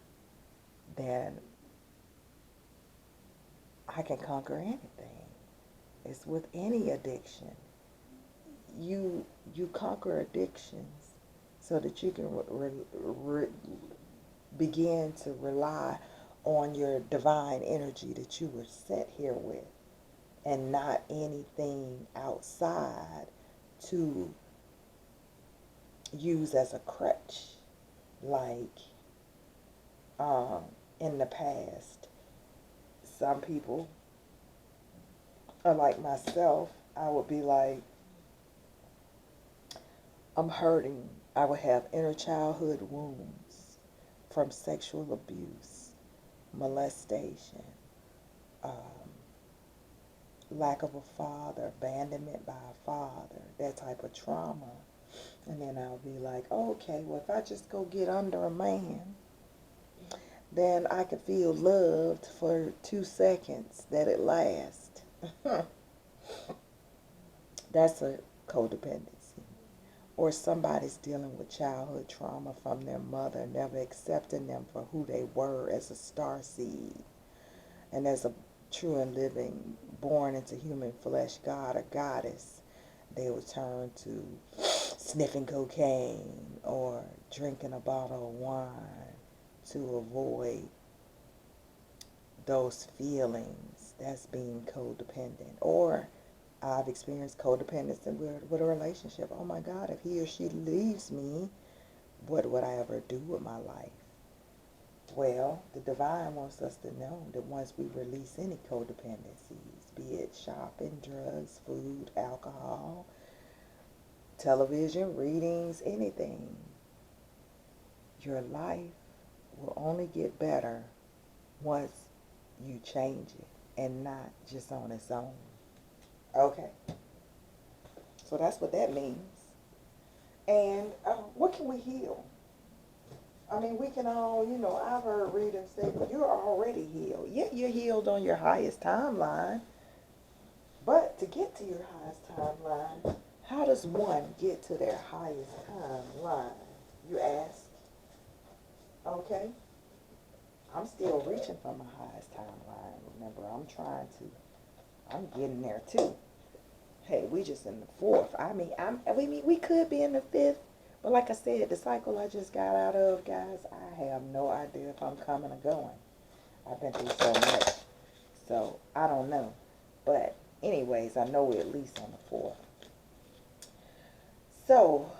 S1: then I can conquer anything. It's with any addiction. You conquer addictions so that you can begin to rely on your divine energy that you were set here with, and not anything outside to use as a crutch. Like, in the past, some people, or like myself, I would be like, I'm hurting. I would have inner childhood wounds from sexual abuse, molestation, um, lack of a father, abandonment by a father, that type of trauma. And then I'll be like, okay, well, if I just go get under a man, then I can feel loved for 2 seconds that it lasts. That's a codependency. Or somebody's dealing with childhood trauma from their mother, never accepting them for who they were as a star seed and as a true and living, born into human flesh god or goddess. They would turn to sniffing cocaine or drinking a bottle of wine to avoid those feelings. That's being codependent. Or I've experienced codependence with a relationship. Oh my God, if he or she leaves me, what would I ever do with my life? Well, the divine wants us to know that once we release any codependencies, be it shopping, drugs, food, alcohol, television, readings, anything, your life will only get better once you change it and not just on its own. Okay, so that's what that means. And what can we heal? I mean, we can all, I've heard readers say, you're already healed. Yeah, you're healed on your highest timeline. But to get to your highest timeline, how does one get to their highest timeline? You ask. Okay. I'm still reaching for my highest timeline. Remember, I'm getting there too. Hey, we just in the fourth. I mean, we could be in the fifth. But like I said, the cycle I just got out of, guys, I have no idea if I'm coming or going. I've been through so much. So, I don't know. But anyways, I know we're at least on the fourth. So,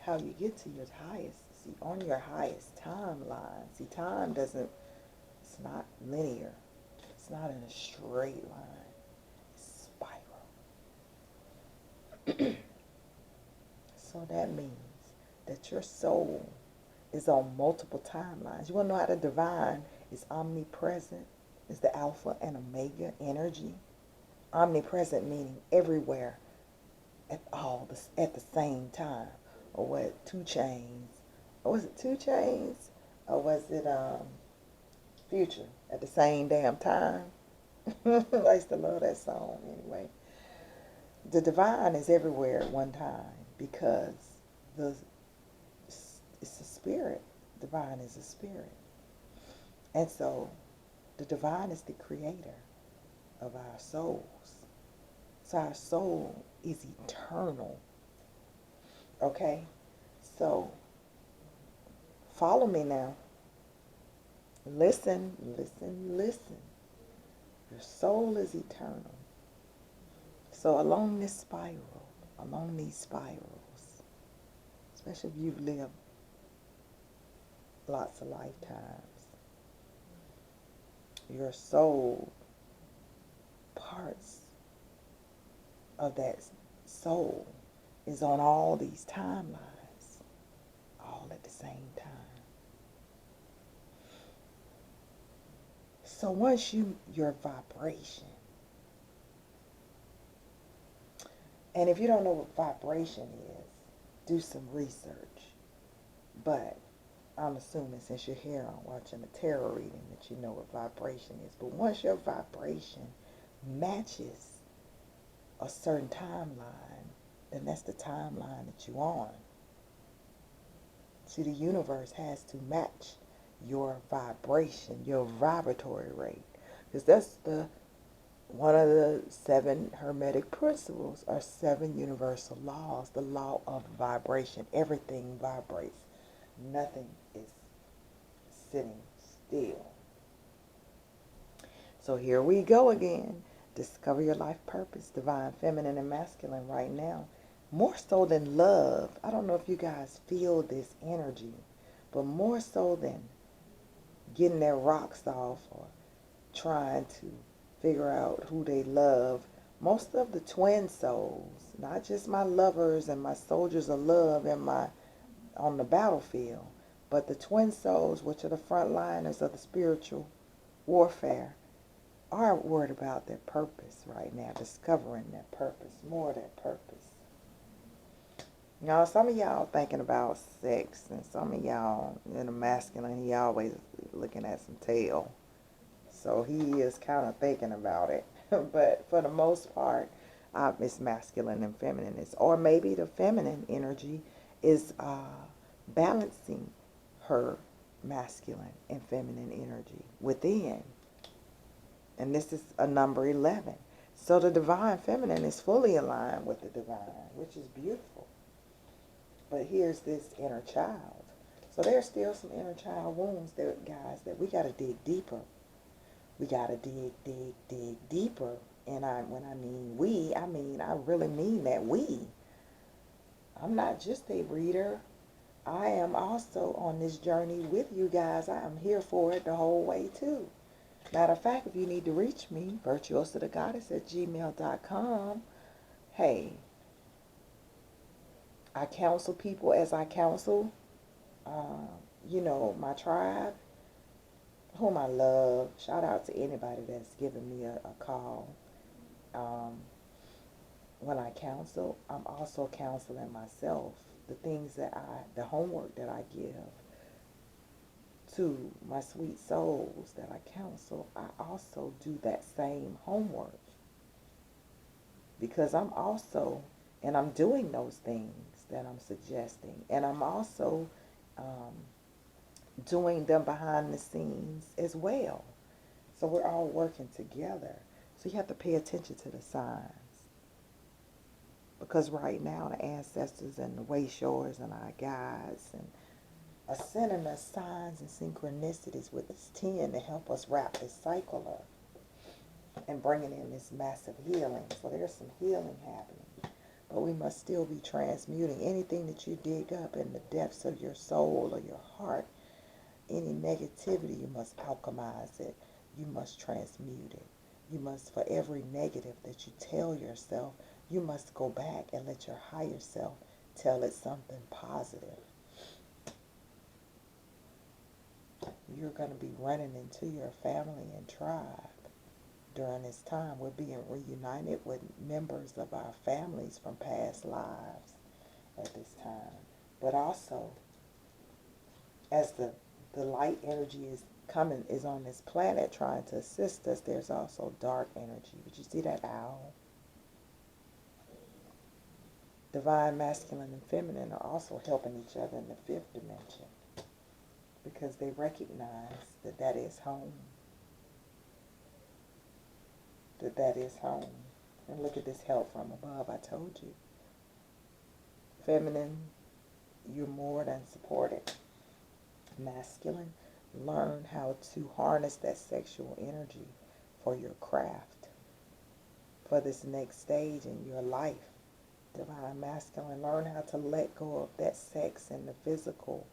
S1: how you get to your highest, see, on your highest timeline, see, time doesn't, it's not linear. It's not in a straight line. It's spiral. So that means that your soul is on multiple timelines. You want to know how the divine is omnipresent? Is the alpha and omega energy. Omnipresent meaning everywhere at the same time. Or what, 2 Chains? Or was it 2 Chains? Or was it Future? At the same damn time? I used to love that song anyway. The divine is everywhere at one time because the it's a spirit. Divine is a spirit. And so the divine is the creator of our souls. So our soul is eternal. Okay? So follow me now. Listen, listen, listen. Your soul is eternal. So along this spiral, along these spirals, especially if you've lived lots of lifetimes, your soul, parts of that soul is on all these timelines, all at the same time. So once your vibration, and if you don't know what vibration is, do some research. But I'm assuming since you're here on watching a tarot reading that you know what vibration is. But once your vibration matches a certain timeline, then that's the timeline that you're on. See, the universe has to match your vibration, your vibratory rate. Because that's one of the 7 hermetic principles or 7 universal laws, the law of vibration. Everything vibrates. Nothing is sitting still. So here we go again. Discover your life purpose, divine feminine and masculine right now. More so than love. I don't know if you guys feel this energy, but more so than getting their rocks off or trying to figure out who they love. Most of the twin souls, not just my lovers and my soldiers of love and on the battlefield, but the twin souls, which are the frontliners of the spiritual warfare, are worried about their purpose right now, discovering their purpose, more of their purpose. You know, some of y'all thinking about sex, and some of y'all, in the masculine, he always looking at some tail. So he is kind of thinking about it. But for the most part, it's masculine and feminine. Or maybe the feminine energy is balancing her masculine and feminine energy within. And this is a number 11. So the divine feminine is fully aligned with the divine, which is beautiful. But here's this inner child. So there's still some inner child wounds there, guys, that we got to dig deeper. We got to dig deeper. And when I mean we, I really mean that we. I'm not just a reader. I am also on this journey with you guys. I am here for it the whole way too. Matter of fact, if you need to reach me, virtuosathegoddess@gmail.com. Hey, I counsel people as I counsel, uh, my tribe, whom I love. Shout out to anybody that's giving me a call. Um, when I counsel, I'm also counseling myself. The homework that I give to my sweet souls that I counsel, I also do that same homework because I'm doing those things that I'm suggesting, and I'm also um, doing them behind the scenes as well. So we're all working together. So you have to pay attention to the signs. Because right now the ancestors and the way showers and our guides and are sending us signs and synchronicities with this 10 to help us wrap this cycle up and bringing in this massive healing. So there's some healing happening. But we must still be transmuting anything that you dig up in the depths of your soul or your heart. Any negativity, you must alchemize it. You must transmute it. You must, for every negative that you tell yourself, you must go back and let your higher self tell it something positive. You're going to be running into your family and tribe during this time. We're being reunited with members of our families from past lives at this time. But also, as the light energy is on this planet trying to assist us, there's also dark energy. But you see that owl? Divine masculine and feminine are also helping each other in the fifth dimension because they recognize that is home. That is home. And look at this help from above. I told you. Feminine, you're more than supported. Masculine, learn how to harness that sexual energy for your craft, for this next stage in your life. Divine masculine, learn how to let go of that sex and the physical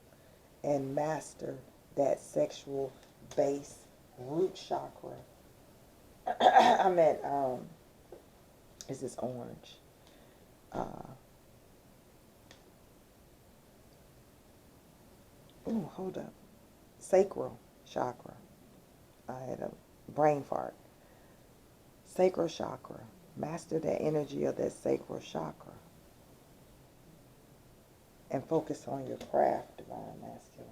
S1: and master that sexual base root chakra. I meant, is this orange? Hold up. Sacral chakra. I had a brain fart. Sacral chakra. Master that energy of that sacral chakra. And focus on your craft, divine masculine.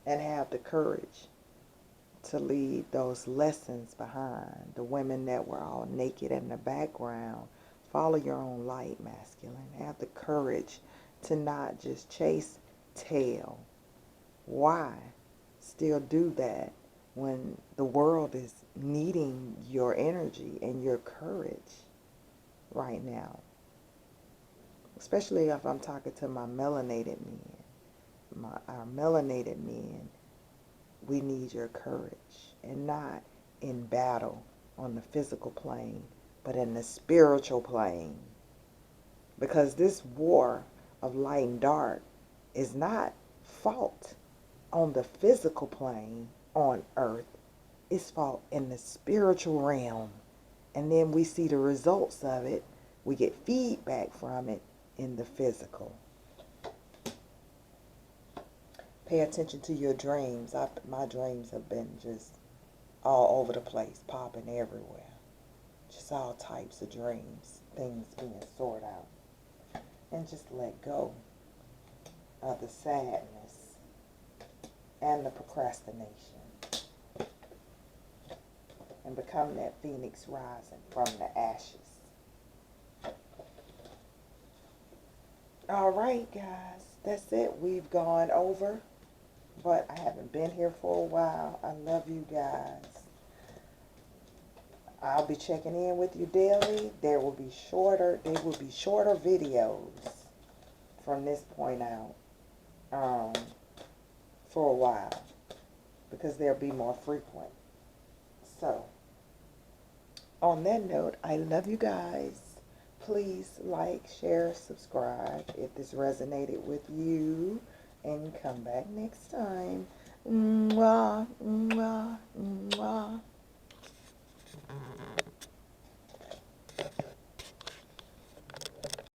S1: And have the courage to leave those lessons behind. The women that were all naked in the background. Follow your own light, masculine. Have the courage to not just chase tail. Why still do that when the world is needing your energy and your courage right now? Especially if I'm talking to my melanated men. Our melanated men, we need your courage, and not in battle on the physical plane, but in the spiritual plane. Because this war of light and dark is not fought on the physical plane on earth. It's fought in the spiritual realm. And then we see the results of it. We get feedback from it in the physical. Pay attention to your dreams. My dreams have been just all over the place, popping everywhere. Just all types of dreams, things being sorted out. And just let go of the sadness and the procrastination. And become that phoenix rising from the ashes. All right, guys. That's it. We've gone over. But I haven't been here for a while. I love you guys. I'll be checking in with you daily. They will be shorter videos from this point out for a while, because they'll be more frequent. So, on that note, I love you guys. Please like, share, subscribe if this resonated with you, and come back next time. Mwah, mwah, mwah.